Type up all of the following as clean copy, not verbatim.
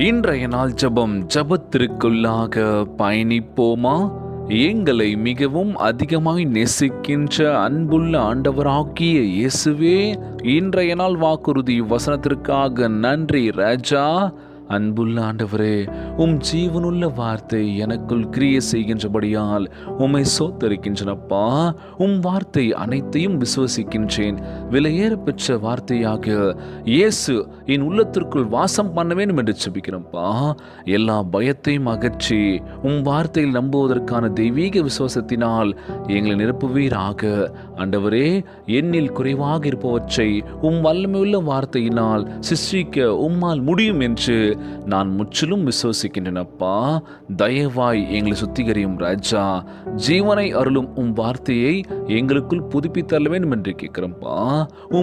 இன்றைய நாள் ஜபத்திற்குள்ளாக பயணிப்போமா? எங்களை மிகவும் அதிகமாய் நேசிக்கின்ற அன்புள்ள ஆண்டவராகிய இயேசுவே, இன்றைய நாள் வாக்குறுதி வசனத்திற்காக நன்றி ராஜா. அன்புள்ள ஆண்டவரே, ஜீவனுள்ள வார்த்தை எனக்குள் கிரியை செய்கின்றபடியால் உம்மை சோத்தரிக்கின்றனப்பா. வார்த்தை அனைத்தையும் விசுவசிக்கின்றேன். விலையேற பெற்ற வார்த்தையாக இயேசு என் உள்ளத்திற்குள் வாசம் பண்ண வேண்டும் என்று செபிக்கிறப்பா. எல்லா பயத்தையும் அகற்றி வார்த்தையில் நம்புவதற்கான தெய்வீக விசுவாசத்தினால் எங்களை நிரப்புவீராக. ஆண்டவரே, எண்ணில் குறைவாக இருப்பவற்றை வல்லமையுள்ள வார்த்தையினால் சிருஷ்டிக்க உம்மால் முடியும் என்று நான் முற்றிலும் விசுவசிக்கின்றனப்பா. தயவாய் எங்களை சுத்திகரியும் ராஜா. ஜீவனை அருளும் வார்த்தையை எங்களுக்குள் புதுப்பித்தள்ள வேண்டும் என்று கேட்கிறோம்ப்பா.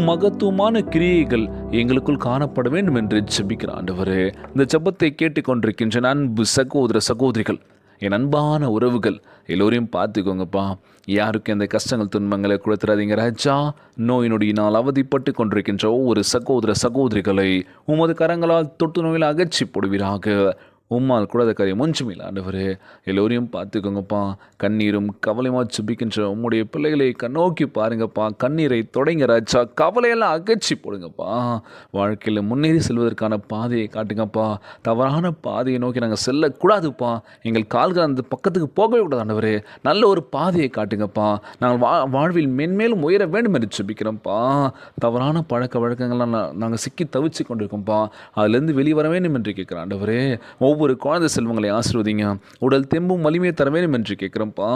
மகத்துவமான கிரியைகள் எங்களுக்குள் காணப்பட வேண்டும் என்று ஜெபிக்கிற ஆண்டவரே, இந்த ஜெபத்தை கேட்டுக்கொண்டிருக்கின்ற அன்பு சகோதர சகோதரிகள், என் அன்பான உறவுகள் எல்லோரையும் பார்த்துக்கோங்கப்பா. யாருக்கு அந்த கஷ்டங்கள் துன்பங்களை கொடுத்துறாதீங்க ராஜா. நோய் நொடியினால் அவதிப்பட்டு கொண்டிருக்கின்ற ஒவ்வொரு சகோதர சகோதரிகளை உமது கரங்களால் தொட்டு நோயில் அகற்றி போடுவீராக. உம்மால் கூடாத காரியம் ஒன்றுமில்லை ஆண்டவரே. எல்லோரையும் பார்த்துக்கோங்கப்பா. கண்ணீரும் கவலையுமா சுபிக்கின்ற உம்முடைய பிள்ளைகளை கண்ணோக்கி பாருங்கப்பா. கண்ணீரை தொடங்க ராஜா. கவலையெல்லாம் அகற்றி போடுங்கப்பா. வாழ்க்கையில் முன்னேறி செல்வதற்கான பாதையை காட்டுங்கப்பா. தவறான பாதையை நோக்கி நாங்கள் செல்லக்கூடாதுப்பா. எங்கள் கால்கள் அந்த பக்கத்துக்கு போகவே கூடாது ஆண்டவரே. நல்ல ஒரு பாதையை காட்டுங்கப்பா. நாங்கள் வாழ்வில் மென்மேலும் உயர வேண்டும் என்று சுபிக்கிறோம்ப்பா. தவறான பழக்க வழக்கங்கள்லாம் நாங்கள் சிக்கி தவிச்சு கொண்டிருக்கோம்ப்பா. அதுலேருந்து வெளிவர வேண்டும் என்று கேட்குறேன் ஆண்டவரே. ஒவ்வொரு குழந்தை செல்வங்களை ஆசீர்வதிங்க. உடல் தெம்பும் வலிமையை தர வேண்டும் என்று கேட்குறோம்ப்பா.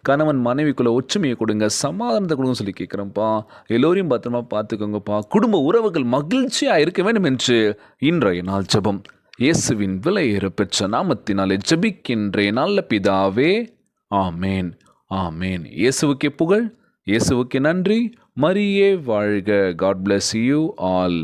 கணவன் மனைவிக்குள்ள ஒற்றுமையை கொடுங்க, சமாதானத்தை கொடுங்க சொல்லி கேட்குறோம்ப்பா. எல்லோரையும் பத்திரமா பார்த்துக்கோங்கப்பா. குடும்ப உறவுகள் மகிழ்ச்சியாக இருக்க வேண்டும் என்று இன்றைய நாள் ஜெபம் இயேசுவின் விலையேற பெற்ற நாமத்தினாலே ஜெபிக்கின்றேன் நல்ல பிதாவே. ஆமேன், ஆமேன். இயேசுவுக்கே புகழ், இயேசுவுக்கே நன்றி. மரியே வாழ்க. God bless you all.